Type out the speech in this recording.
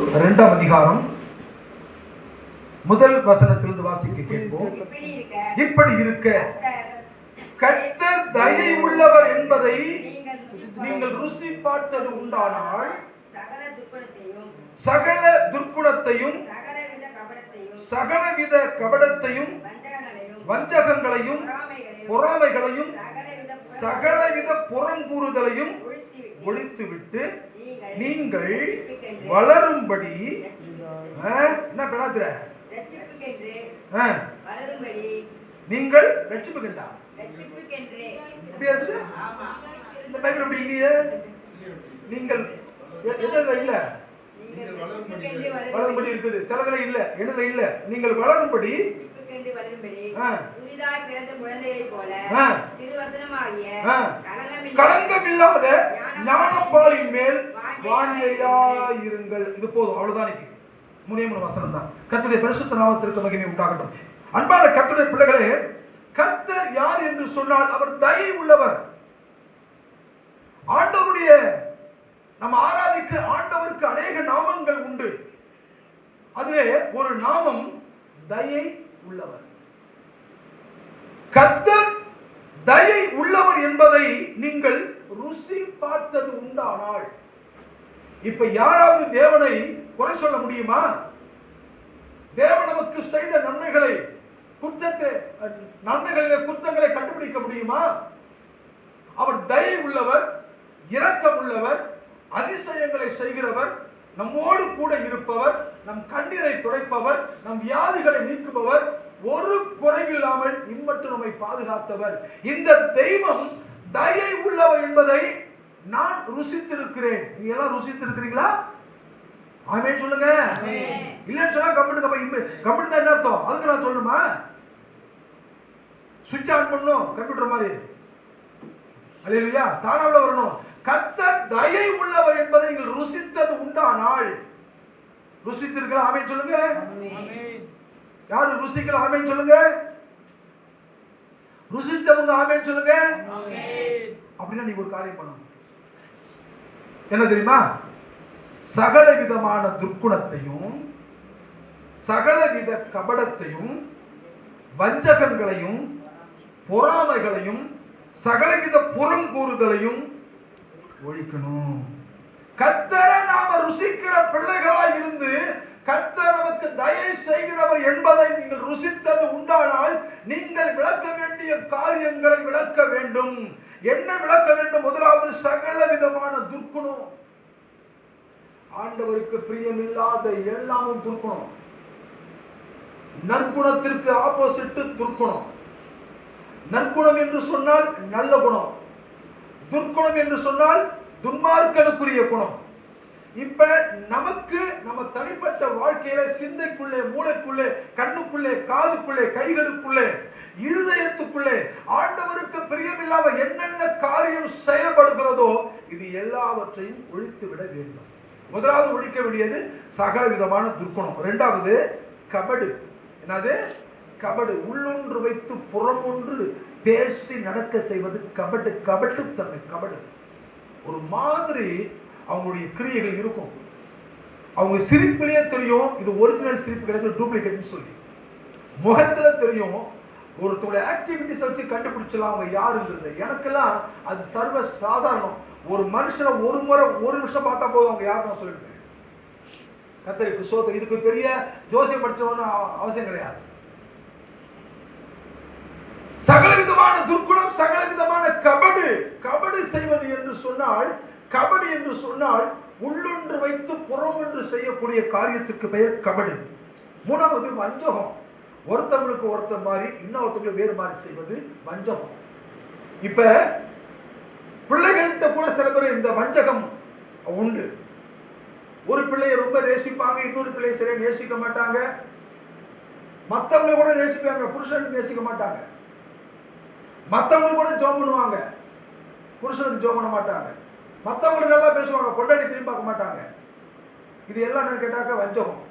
இரண்டாம் அதிகாரம் முதல் வசனத்திலிருந்து வாசிக்க கேட்போம். இப்படி இருக்க கர்த்தர் தயை உள்ளவர் என்பதை நீங்கள் ருசி பார்த்தது உண்டானால் சகல துர்க்குணத்தையும் சகலவித கபடத்தையும் வஞ்சகங்களையும் பொறாமைகளையும் சகலவித புறங்கூறுதலையும் ஒழித்துவிட்டு நீங்கள் வளரும்படி என்ன பெறாதுற நீங்கள் ரட்சிப்புகின்றா இந்த பைபிள் அப்படி இல்லையே. நீங்கள் எதுல இல்ல வளரும்படி இருக்குது, சிலதுல இல்ல, எதுல இல்ல. நீங்கள் வளரும்படி களங்கமில்லாத ஞானப்பாலின் மேல் வாஞ்சையாயிருங்கள். இது போதும், அவ்வளவுதான். மூணே வசனம் தான். கர்த்தருடைய பரிசுத்த நாமத்திற்கு மகிமை உண்டாகட்டும். அன்பான கர்த்தருடைய பிள்ளைகளே, கர்த்தர் யார் என்று சொன்னால் அவர் தயை உள்ளவர். ஆண்டவருடைய நம்ம ஆராதிக்க ஆண்டவருக்கு அநேக நாமங்கள் உண்டு. அதுவே ஒரு நாமம் தயை உள்ளவர். கர்த்தர் தயை உள்ளவர் என்பதை நீங்கள் ருசி பார்த்தது உண்டானால், இப்ப யாராவது தேவனை குறை சொல்ல முடியுமா? தேவன் நமக்கு செய்த நன்மைகளை நன்மைகளிலே குற்றங்களை கண்டுபிடிக்க முடியுமா? அவர் தயை உள்ளவர், இரக்கம் உள்ளவர், அதிசயங்களை செய்கிறவர், நம்மோடு கூட இருப்பவர், நம் கண்ணீரை துடைப்பவர், நம் வியாதிகளை நீக்குபவர், ஒரு குறைவில்லாமல் இம்மட்டும் நம்மை பாதுகாத்தவர். இந்த தெய்வம் தயை உள்ளவர் என்பதை நான் ருசித்திருக்கிறேன். நீங்க எல்லாம் ருசித்திருக்கிறீங்களா? ஆமென் சொல்லுங்க. இல்லன்னு சொன்னா கம்ப்யூட்டர் தான் என்ன அர்த்தம்? அதுக்கு நான் சொல்லணுமா? சுவிட்ச் ஆன் பண்ணணும் கம்ப்யூட்டர் மாதிரி. அல்லேலூயா. தானாவுல வரணும். கர்த்தர் தயை உள்ளவர் என்பதை நீங்கள் ருசித்தது உண்டானால், ருசித்திருக்கலாம். ஆமென் சொல்லுங்க. யாரு ருசிக்கலாம்? ஆமென் சொல்லுங்க. ருசிச்சவங்க ஆமென் சொல்லுங்க. அப்படின்னா நீங்க ஒரு காரியம் பண்ணணும். என்ன தெரியுமா? சகல விதமான துர்க்குணத்தையும் சகலவித கபடத்தையும் வஞ்சகங்களையும் பொறாமைகளையும் சகலவித புறங்கூறுதலையும் ஒழிக்கணும். கர்த்தரை நாம ருசிக்கிற பிள்ளைகளாய் இருந்து கர்த்தர் நமக்கு தயை செய்கிறவர் என்பதை நீங்கள் ருசித்தது உண்டானால், நீங்கள் விளக்க வேண்டிய காரியங்களை விளக்க வேண்டும். என்ன விளக்க வேண்டும்? முதலாவது சகல விதமான துர்க்குணம். ஆண்டவருக்கு பிரியமில்லாத எல்லாமும் துர்க்குணம். நற்குணத்திற்கு ஆப்போசிட் துர்க்குணம். நற்குணம் என்று சொன்னால் நல்ல குணம், துர்க்குணம் என்று சொன்னால் துன்மார்க்கனுக்குரிய குணம். இப்ப நமக்கு நம்ம தனிப்பட்ட வாழ்க்கையில சிந்தைக்குள்ளே, மூளைக்குள்ளே, கண்ணுக்குள்ளே, காதுக்குள்ளே, கைகளுக்குள்ளே, இருதயத்துக்குள்ளே ஆண்டவருக்கு பிரியமில்லாம என்னென்ன காரியம் செயல்படுகிறதோ இது எல்லாவற்றையும் ஒழித்து விட வேண்டும். முதலாவது ஒழிக்க வேண்டியது சகல விதமான துர்க்குணம். இரண்டாவது கபடு. என்னது? கபடு. உள்ளொன்று வைத்து புறமொன்று பேசி நடக்க செய்வது கபடு. கபட்டுத்தன்மை. கபடு ஒரு மாதிரி அவங்களுடைய கிரியைகள் இருக்கும். அவங்க சிரிப்பிலேயே தெரியும் இது ஒரிஜினல் சிரிப்பு கிடையாது, டூப்ளிகேட்னு சொல்லி. முகத்துல தெரியும். ஒருத்தருடைய ஆக்டிவிட்டிஸ் வச்சு கண்டுபிடிச்சலாம் அவங்க யாருங்கிறது. எனக்கெல்லாம் அது சர்வ சாதாரணம். ஒரு மனுஷனை ஒரு முறை ஒரு நிமிஷம் பார்த்தா போதும் அவங்க யார் நான் சொல்லிடுறேன். கர்த்தருக்கு ஸ்தோத்திரம். இதுக்கு பெரிய ஜோசியம் படிச்சவன்னு அவசியம் கிடையாது. சகல விதமான துர்க்குணம், சகல விதமான கபடு. கபடு செய்வது என்று சொன்னால், கபடு என்று சொன்னால் உள்ளொன்று வைத்து புறமொன்று செய்யக்கூடிய காரியத்துக்கு பெயர் கபடு. மூணாவது வஞ்சகம். ஒருத்தவங்களுக்கு ஒருத்தர் மாதிரி இன்னொருத்தவங்களுக்கு வேறு மாதிரி செய்வது வஞ்சகம். இப்ப பிள்ளைகள்கிட்ட கூட சில பேர் இந்த வஞ்சகம் உண்டு. ஒரு பிள்ளையை ரொம்ப நேசிப்பாங்க, இன்னொரு பிள்ளையை சரியா நேசிக்க மாட்டாங்க. மற்றவங்களை கூட நேசிப்பாங்க, புருஷனுக்கு நேசிக்க மாட்டாங்க. மற்றவங்க கூட ஜோம் பண்ணுவாங்க, புருஷனுக்கு ஜோம் பண்ண மாட்டாங்க. மற்றவங்களுக்கு நல்லா பேசுவாங்க, பொண்டாட்டி திரும்பி பார்க்க மாட்டாங்க. இது எல்லாம் கேட்டாக்க வஞ்சகம்.